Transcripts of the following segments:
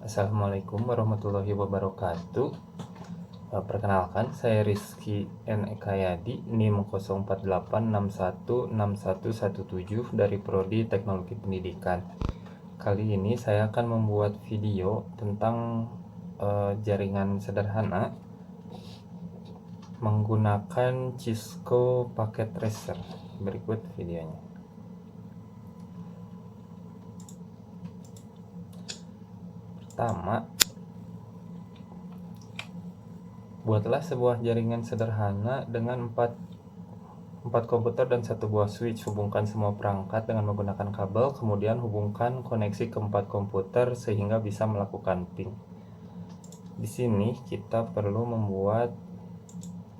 Assalamualaikum warahmatullahi wabarakatuh. Perkenalkan, saya Rizky N. Ekayadi, NIM 0868616117 dari Prodi Teknologi Pendidikan. Kali ini saya akan membuat video tentang jaringan sederhana menggunakan Cisco Packet Tracer. Berikut videonya. Pertama, buatlah sebuah jaringan sederhana dengan 4 komputer dan 1 buah switch. Hubungkan semua perangkat dengan menggunakan kabel, kemudian hubungkan koneksi ke 4 komputer sehingga bisa melakukan ping. Di sini kita perlu membuat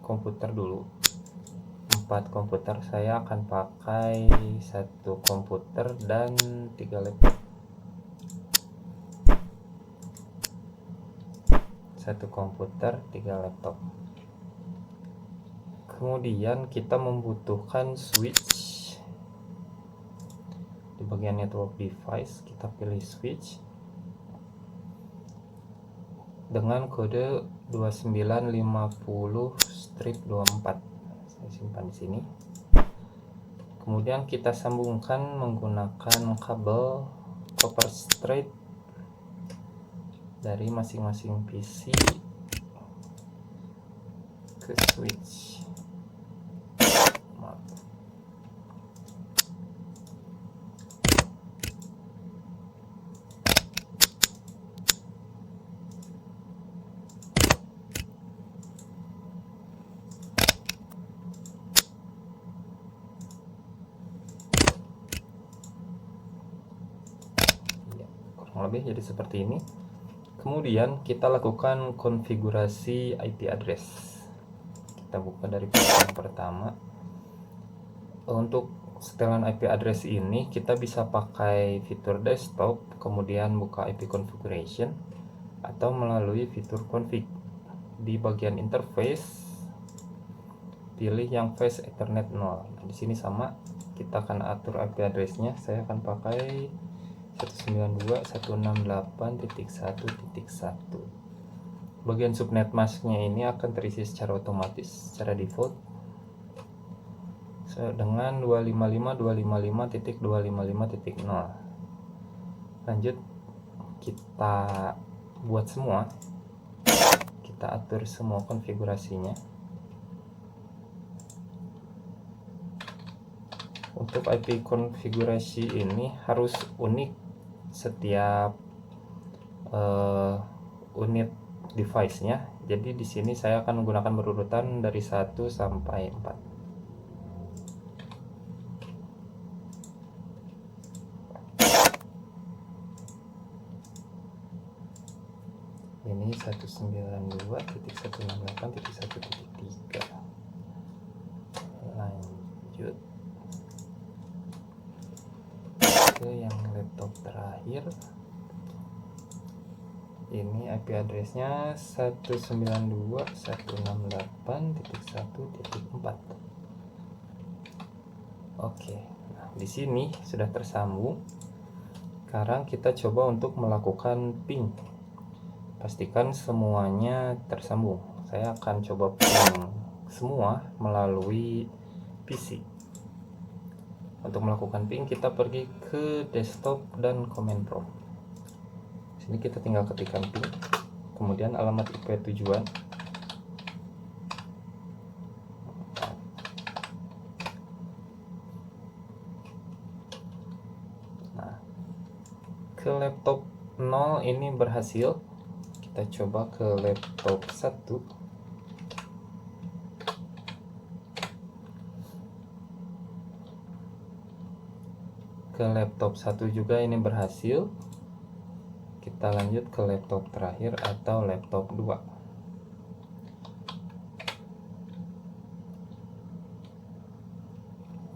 komputer dulu. 4 komputer, saya akan pakai 1 komputer dan 3 laptop. 1 komputer, 3 laptop. Kemudian kita membutuhkan switch. Di bagian network device kita pilih switch dengan kode 2950-24. Saya simpan di sini. Kemudian kita sambungkan menggunakan kabel copper straight dari masing-masing PC ke switch. Kurang lebih jadi seperti ini. Kemudian kita lakukan konfigurasi IP address. Kita buka dari yang pertama. Untuk setelan IP address ini kita bisa pakai fitur desktop, kemudian buka IP configuration, atau melalui fitur config. Di bagian interface pilih yang fast Ethernet 0. Nah, di sini sama, kita akan atur IP address-nya. Saya akan pakai 192.168.1.1. Bagian subnet masknya ini akan terisi secara otomatis, secara default dengan 255.255.255.0. Lanjut, kita buat semua, kita atur semua konfigurasinya. Untuk IP konfigurasi ini harus unik setiap unit device-nya. Jadi di sini saya akan menggunakan berurutan dari 1 sampai 4. Ini 192.168.1.3. Lanjut ke yang laptop terakhir. Ini IP address-nya 192.168.1.4. Oke, nah di sini sudah tersambung. Sekarang kita coba untuk melakukan ping. Pastikan semuanya tersambung. Saya akan coba ping semua melalui PC. Untuk melakukan ping kita pergi ke desktop dan command prompt. Sini kita tinggal ketikkan ping, kemudian alamat IP tujuan. Nah, ke laptop 0 ini berhasil. Kita coba ke laptop 1. Ke laptop 1 juga ini berhasil. Kita lanjut ke laptop terakhir atau laptop 2.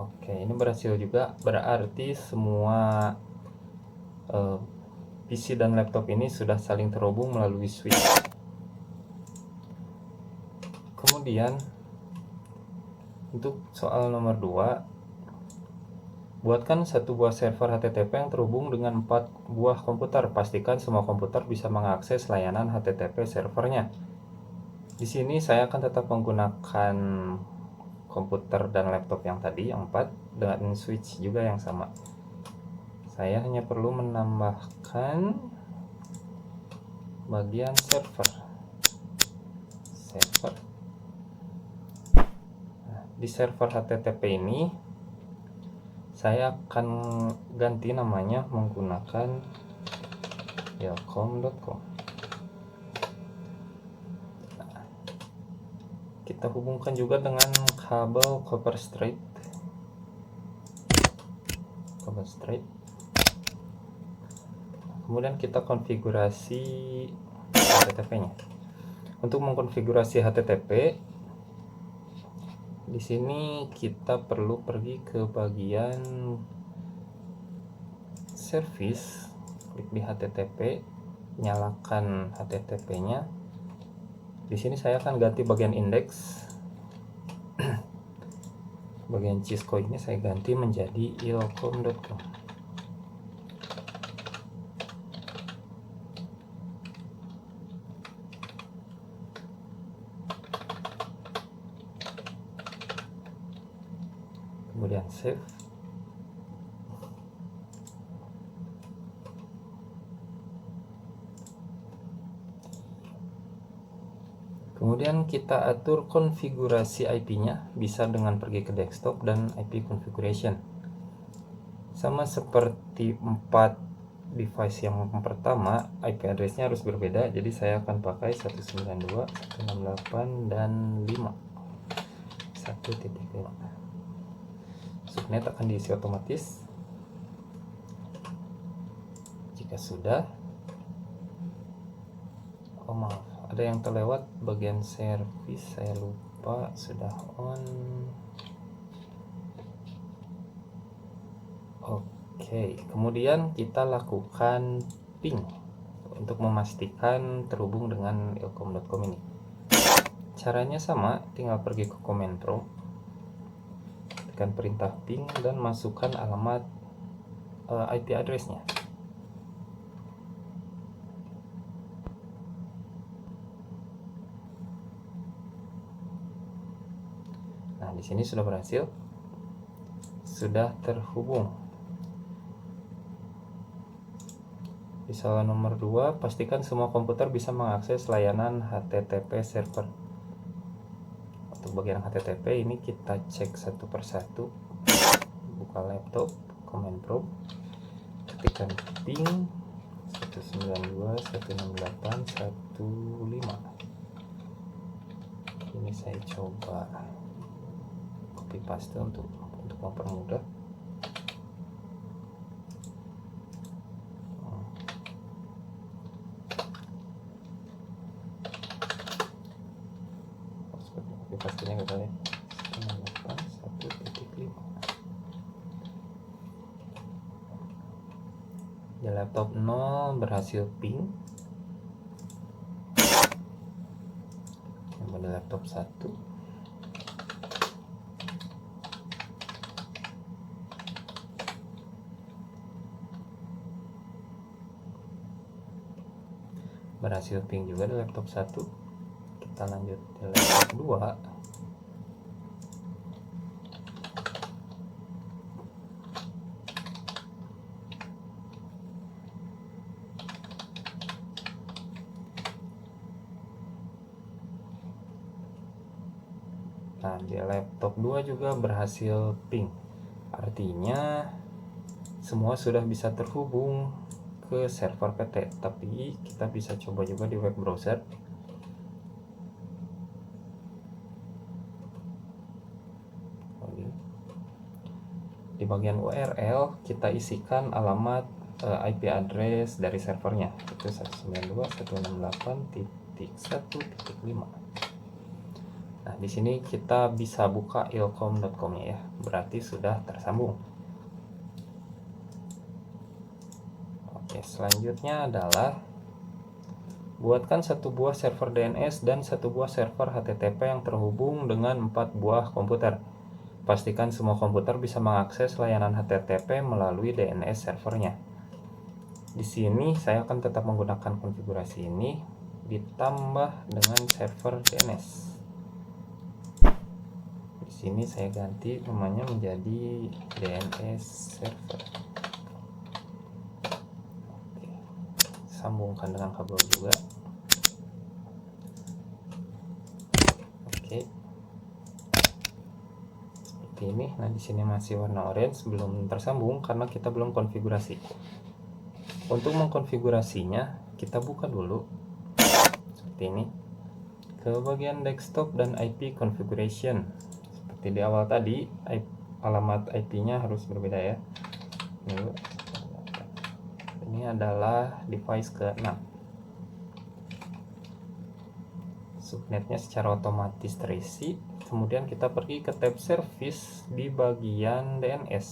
Oke, ini berhasil juga. Berarti semua PC dan laptop ini sudah saling terhubung melalui switch. Kemudian untuk soal nomor 2, Buatkan satu buah server HTTP yang terhubung dengan 4 buah komputer. Pastikan semua komputer bisa mengakses layanan HTTP servernya. Di sini saya akan tetap menggunakan komputer dan laptop yang tadi, yang 4, dengan switch juga yang sama. Saya hanya perlu menambahkan bagian server. Nah, di server HTTP ini saya akan ganti namanya menggunakan ilkom.com. Nah, kita hubungkan juga dengan kabel copper straight. Kemudian kita konfigurasi HTTP-nya. Untuk mengkonfigurasi HTTP, di sini kita perlu pergi ke bagian service, klik di HTTP, nyalakan HTTP-nya. Di sini saya akan ganti bagian index. Bagian Cisco ini saya ganti menjadi ilkom.com. Kemudian save. Kemudian kita atur konfigurasi IP-nya, bisa dengan pergi ke desktop dan IP configuration. Sama seperti 4 device yang pertama, IP address-nya harus berbeda, jadi saya akan pakai 192, 168, dan 5. 1.5. Subnet akan diisi otomatis. Jika sudah, oh maaf, ada yang terlewat bagian service, saya lupa sudah on. Oke, kemudian kita lakukan ping untuk memastikan terhubung dengan ilkom.com ini. Caranya sama, tinggal pergi ke command prompt, tekan perintah ping dan masukkan alamat IP address-nya. Nah, di sini sudah berhasil, sudah terhubung. Visual nomor 2, pastikan semua komputer bisa mengakses layanan HTTP server. Untuk bagian HTTP ini kita cek satu persatu. Buka laptop, command prompt, ketikkan ping 192.168.1.5. Ini saya coba copy paste untuk mempermudah. Copy paste-nya kita lihat 168.1.5. Di laptop 0 berhasil ping. Pada laptop 1 berhasil ping juga di laptop 1. Kita lanjut di laptop 2. Nah, di laptop 2 juga berhasil ping. Artinya semua sudah bisa terhubung ke server PT, tapi kita bisa coba juga di web browser. Di bagian URL kita isikan alamat IP address dari servernya, itu 192.168.1.5. Nah, di sini kita bisa buka ilkom.com-nya ya, berarti sudah tersambung. Oke, selanjutnya adalah buatkan satu buah server DNS dan satu buah server HTTP yang terhubung dengan 4 buah komputer. pastikan semua komputer bisa mengakses layanan HTTP melalui DNS servernya. Di sini saya akan tetap menggunakan konfigurasi ini ditambah dengan server DNS. Di sini saya ganti namanya menjadi DNS server. Oke. Sambungkan dengan kabel juga. Oke. Seperti ini. Nah, di sini masih warna orange, belum tersambung karena kita belum konfigurasi. Untuk mengkonfigurasinya, kita buka dulu seperti ini ke bagian desktop dan IP configuration. Seperti di awal tadi, alamat IP-nya harus berbeda ya. Ini adalah device ke-6. Subnetnya secara otomatis terisi. Kemudian kita pergi ke tab service di bagian DNS.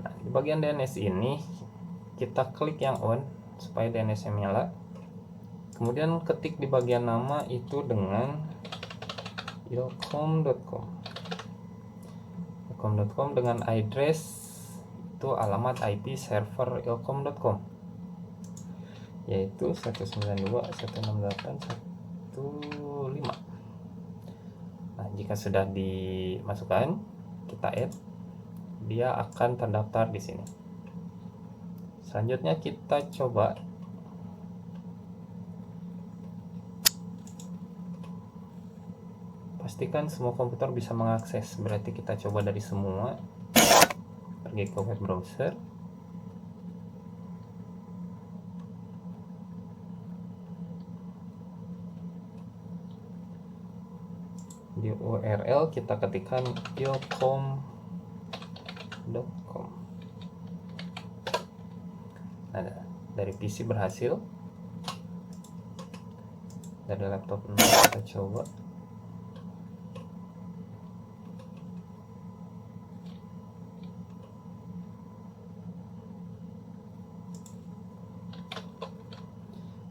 Nah, di bagian DNS ini kita klik yang on supaya DNS-nya nyala. Kemudian ketik di bagian nama itu dengan ilkom.com. ilkom.com dengan address itu alamat IP server ilkom.com, yaitu 192.168.1.5. Nah, jika sudah dimasukkan, kita add, dia akan terdaftar di sini. Selanjutnya kita coba pastikan semua komputer bisa mengakses. Berarti kita coba dari semua, pergi ke web browser, di URL kita ketikkan ilkom.com. Nah, dari PC berhasil, dari laptop kita coba.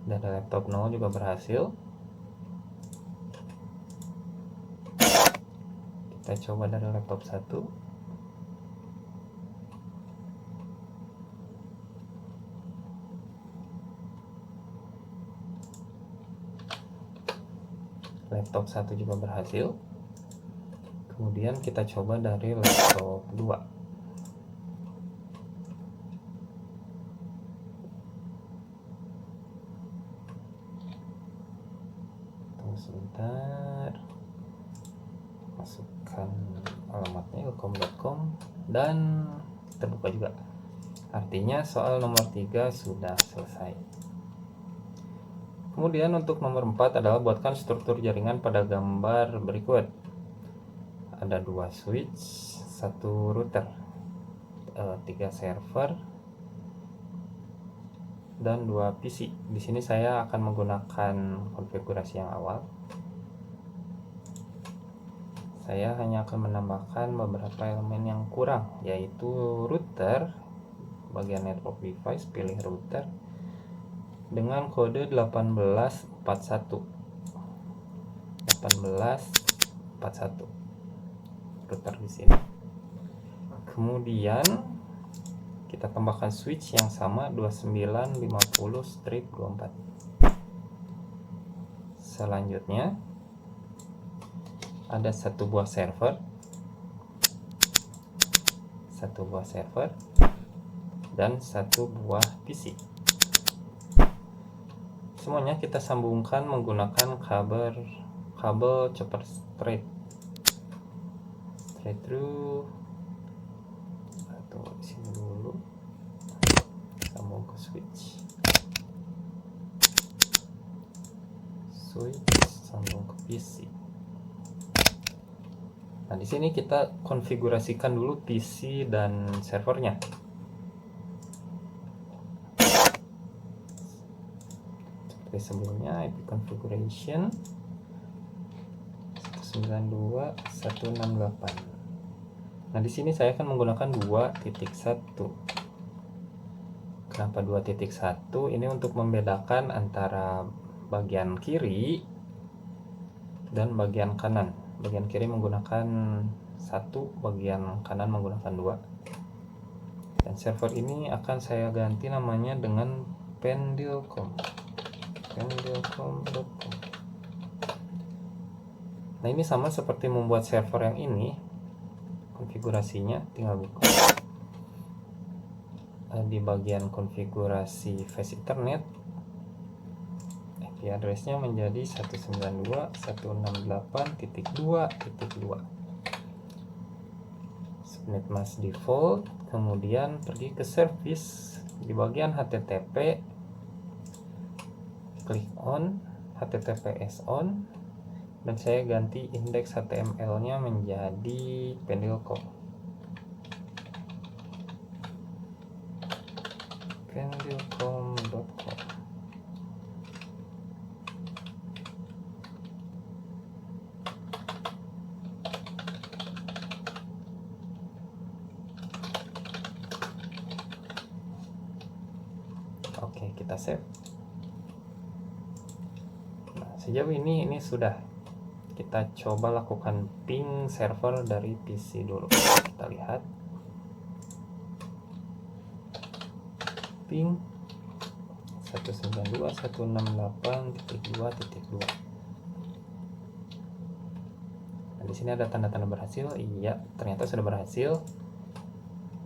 Dari laptop 0 juga berhasil. Kita coba dari laptop 1. Laptop 1 juga berhasil. Kemudian kita coba dari laptop 2. Tunggu sebentar. Masukkan alamatnya ilkom.com dan terbuka juga. Artinya soal nomor 3 sudah selesai. Kemudian untuk nomor 4 adalah buatkan struktur jaringan pada gambar berikut. Ada 2 switch, 1 router, 3 server, dan 2 PC. Di sini saya akan menggunakan konfigurasi yang awal. Saya hanya akan menambahkan beberapa elemen yang kurang, yaitu router, bagian network device, pilih router dengan kode 1841 router di sini. Kemudian kita tambahkan switch yang sama 2950/24. Selanjutnya ada satu buah server dan satu buah PC. Semuanya kita sambungkan menggunakan kabel chopper straight through. Atau di sini dulu, sambung ke switch, sambung ke PC. Nah, di sini kita konfigurasikan dulu PC dan servernya. Seperti sebelumnya, IP configuration 192.168. Nah, di sini saya akan menggunakan 2.1. Kenapa 2.1? Ini untuk membedakan antara bagian kiri dan bagian kanan. Bagian kiri menggunakan satu, bagian kanan menggunakan 2. Dan server ini akan saya ganti namanya dengan pendilcom. Nah, ini sama seperti membuat server yang ini. Konfigurasinya tinggal buka di bagian konfigurasi face Ethernet. IP addressnya menjadi 192.168.2.2. Subnet mask default, kemudian pergi ke service, di bagian HTTP klik on, HTTPS on, dan saya ganti indeks HTML nya menjadi pendilcom. pendilcom.com. Oke, kita save. Nah, sejauh ini sudah. Kita coba lakukan ping server dari PC dulu. Kita lihat. Ping 192.168.2.2. Nah, di sini ada tanda-tanda berhasil. Iya, ternyata sudah berhasil.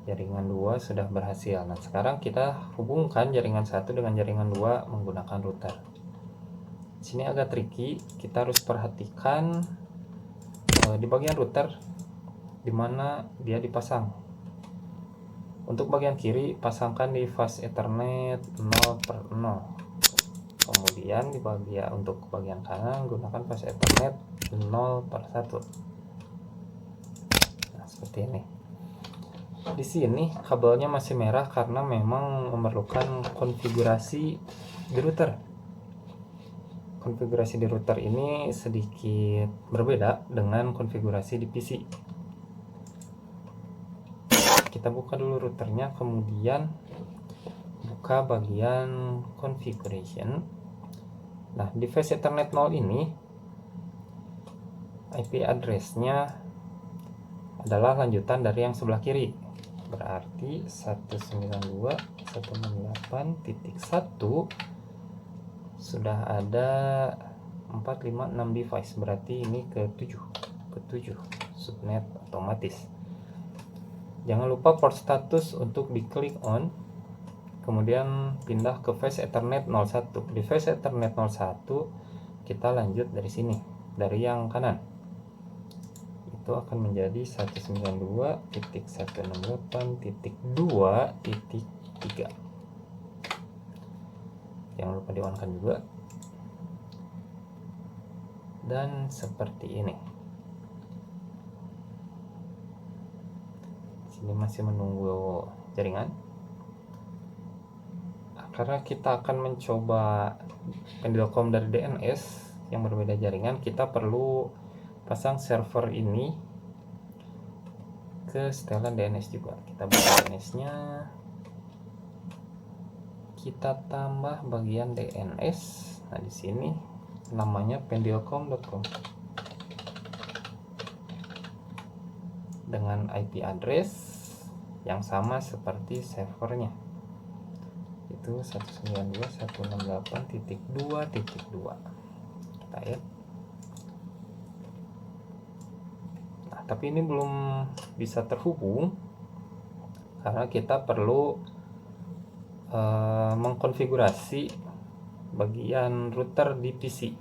Jaringan 2 sudah berhasil. Nah, sekarang kita hubungkan jaringan 1 dengan jaringan 2 menggunakan router. Sini agak tricky, kita harus perhatikan di bagian router di mana dia dipasang. Untuk bagian kiri pasangkan di fast Ethernet 0/0. Kemudian di untuk bagian kanan gunakan fast Ethernet 0/1. Nah, seperti ini. Di sini kabelnya masih merah karena memang memerlukan konfigurasi di router. Konfigurasi di router ini sedikit berbeda dengan konfigurasi di PC. Kita buka dulu routernya, kemudian buka bagian configuration. Nah, di face Ethernet 0 ini IP address-nya adalah lanjutan dari yang sebelah kiri. Berarti 192.168.1 sudah ada 456 device, berarti ini ke-7 subnet otomatis. Jangan lupa port status untuk diklik on, kemudian pindah ke face Ethernet 01. Di face Ethernet 01 kita lanjut dari sini, dari yang kanan. Itu akan menjadi 192.168.2.3. Jangan lupa di-on-kan juga. Dan seperti ini. Sini masih menunggu jaringan. Karena kita akan mencoba pendilcom dari DNS yang berbeda jaringan, kita perlu pasang server ini ke setelan DNS juga. Kita buka DNS-nya. Kita tambah bagian DNS. Nah, di sini namanya pendilcom.com dengan IP address yang sama seperti servernya, itu 192.168.2.2. Kita add. Nah, tapi ini belum bisa terhubung karena kita perlu mengkonfigurasi bagian router di PC.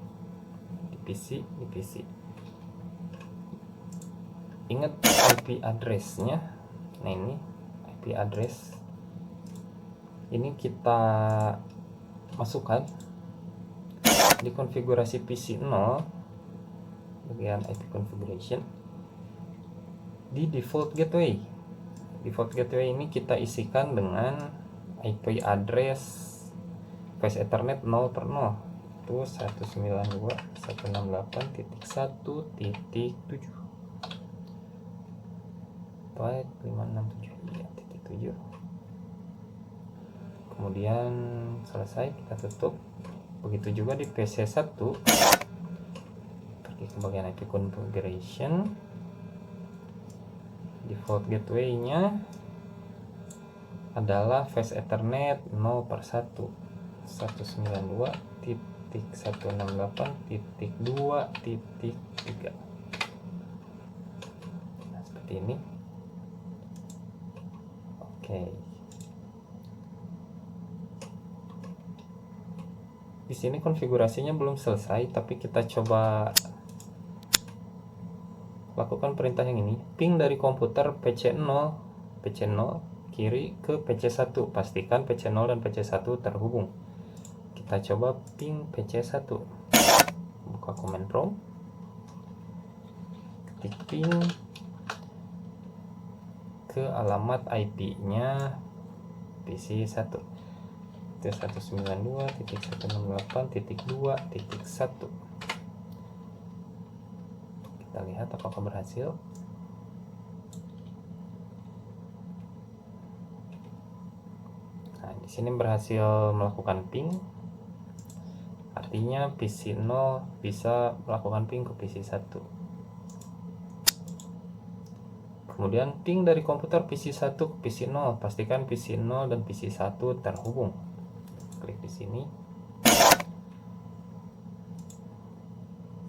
Ingat IP address-nya. Nah, ini IP address. Ini kita masukkan di konfigurasi PC 0, bagian IP configuration, di default gateway. Default gateway ini kita isikan dengan IP address face Ethernet 0/0, itu 192.168.1.7. Baik, 567. Kemudian selesai, kita tutup. Begitu juga di PC 1, pergi ke bagian IP configuration, Default gateway-nya adalah Fast Ethernet 0/1 192.168.2.3. Nah, seperti ini. Oke. Di sini konfigurasinya belum selesai, tapi kita coba lakukan perintah yang ini. Ping dari komputer PC0 kiri ke PC1. Pastikan PC0 dan PC1 terhubung. Kita coba ping PC1. Buka command prompt. Ketik ping ke alamat IP-nya PC1. 192.168.2.1. Kita lihat apakah berhasil. Nah, di sini berhasil melakukan ping. Artinya PC0 bisa melakukan ping ke PC1. Kemudian ping dari komputer PC1 ke PC0. Pastikan PC0 dan PC1 terhubung. Klik di sini.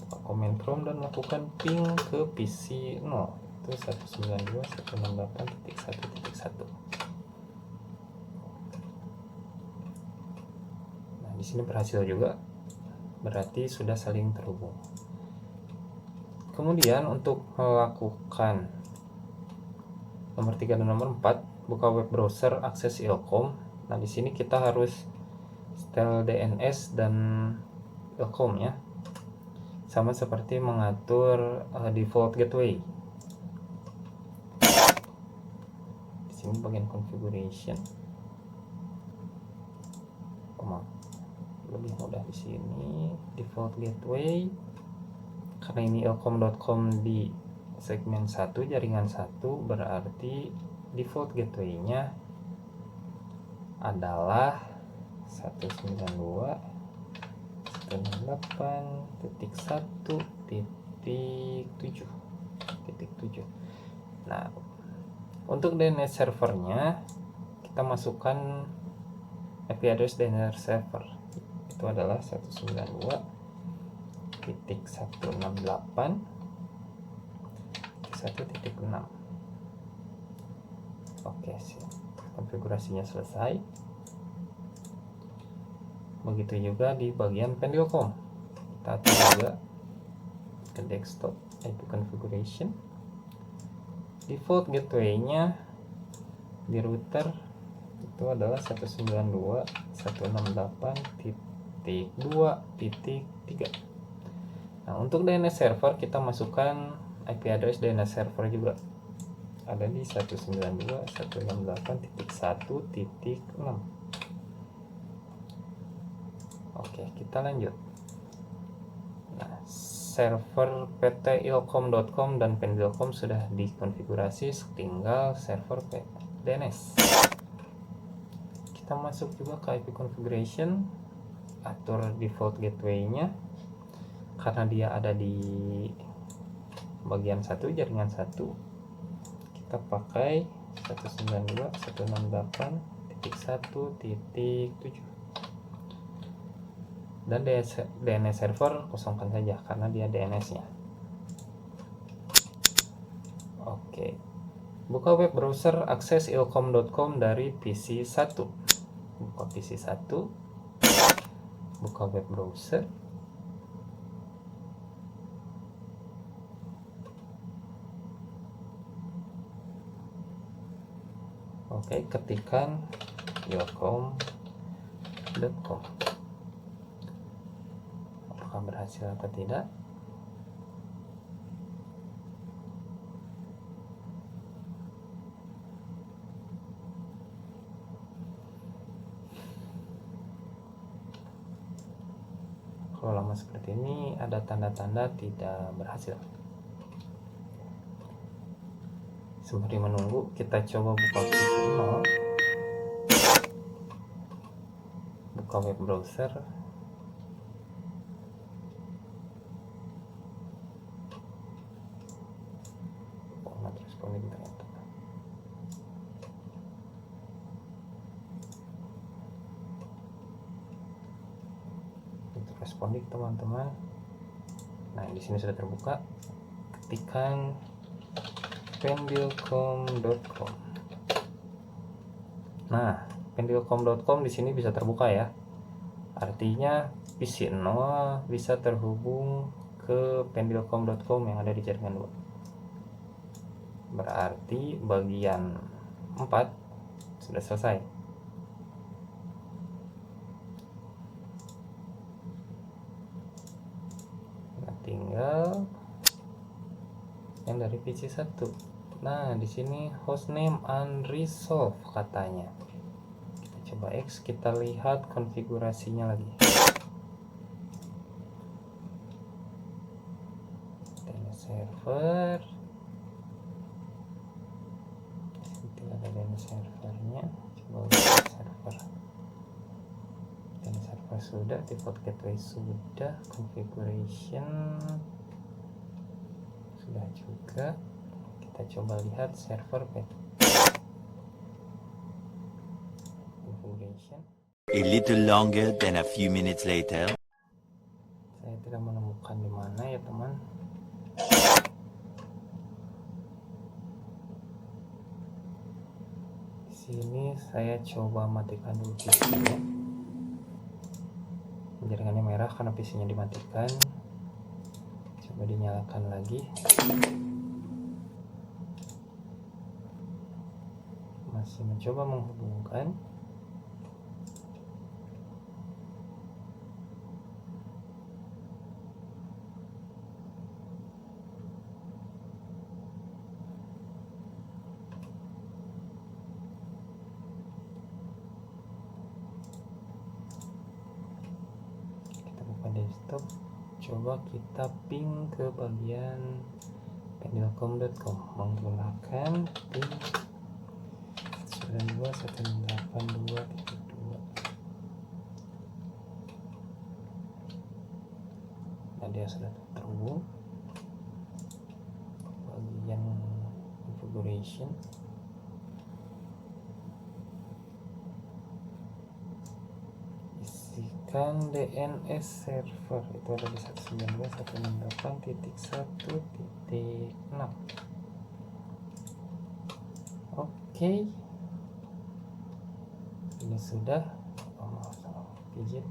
Buka command prompt dan lakukan ping ke PC0. Itu 192.168.1.1. Nah, di sini berhasil juga. Berarti sudah saling terhubung. Kemudian untuk melakukan nomor 3 dan nomor 4, buka web browser, akses Ilkom. Nah, di sini kita harus setel DNS dan Ilkom ya. Sama seperti mengatur default gateway. Di sini bagian configuration. Lebih mudah di sini default gateway. Karena ini ilkom.com di segmen 1 jaringan 1, berarti default gateway-nya adalah 192.168.1.7. Nah, untuk DNS servernya kita masukkan IP address DNS server. Itu adalah 192.168.1.6. Oke, konfigurasinya selesai. Begitu juga di bagian Pendilkom. Kita atur juga ke desktop IP configuration. Default gateway-nya di router itu adalah 192.168.2.3. Nah, untuk DNS server kita masukkan IP address DNS server juga. Ada di 192.168.1.6. Oke, kita lanjut. Nah, server PT ilkom.com dan Pendilkom sudah dikonfigurasi, tinggal server DNS. Kita masuk juga ke IP configuration, atur default gateway-nya. Karena dia ada di bagian 1 jaringan 1, kita pakai 192.168.1.7. Dan DNS server kosongkan saja karena dia DNS-nya. Oke. Buka web browser, akses ilkom.com dari PC1. Buka PC1. Buka web browser. Oke, ketikkan ilkom.com. Apakah berhasil atau tidak? Kalau lama seperti ini ada tanda-tanda tidak berhasil. Sembari menunggu, kita coba buka PC0, buka web browser. Oh, nggak responnya ternyata. koresponden teman-teman. Nah, di sini sudah terbuka. Ketikkan pendilcom.com. Nah, pendilcom.com di sini bisa terbuka ya. Artinya PC 0 bisa terhubung ke pendilcom.com yang ada di jaringan 2. Berarti bagian 4 sudah selesai. Nah, tinggal yang dari PC 1. Nah, di sini hostname unresolved katanya. Kita coba X, kita lihat konfigurasinya lagi. DNS server. Tidak ada DNS servernya. Coba lihat server. DNS server sudah, default gateway sudah, configuration sudah juga. Kita coba lihat server pet configuration. A little longer than a few minutes later. Saya tidak menemukan di mana ya teman. Di sini saya coba matikan dulu PC-nya. Jaringannya merah karena PC-nya dimatikan. Coba dinyalakan lagi. Masih mencoba menghubungkan. Kita buka desktop. Coba kita ping ke bagian pendilcom.com menggunakan ping 92.168.2.2. Nah, dia sudah terhubung. Bagian configuration, isikan DNS server itu ada di 192.168.1.6. Oke, ini sudah. Pijit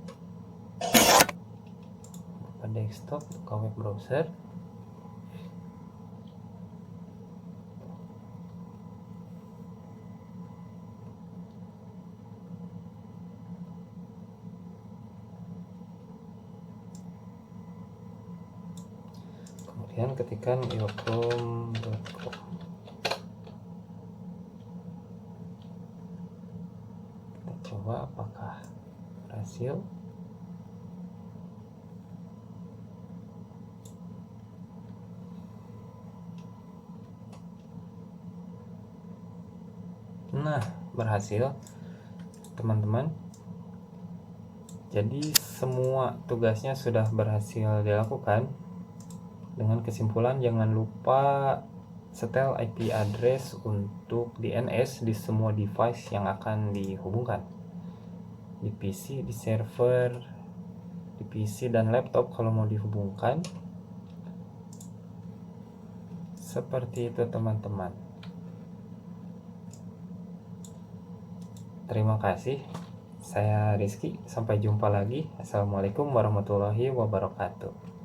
buka desktop, buka web browser. Kemudian ketikkan ilcom.com. Kita coba apakah berhasil. Nah, berhasil teman-teman. Jadi semua tugasnya sudah berhasil dilakukan. Dengan kesimpulan, jangan lupa setel IP address untuk DNS di semua device yang akan dihubungkan. Di PC, di server, di PC dan laptop kalau mau dihubungkan. Seperti itu teman-teman. Terima kasih. Saya Rizky. Sampai jumpa lagi. Assalamualaikum warahmatullahi wabarakatuh.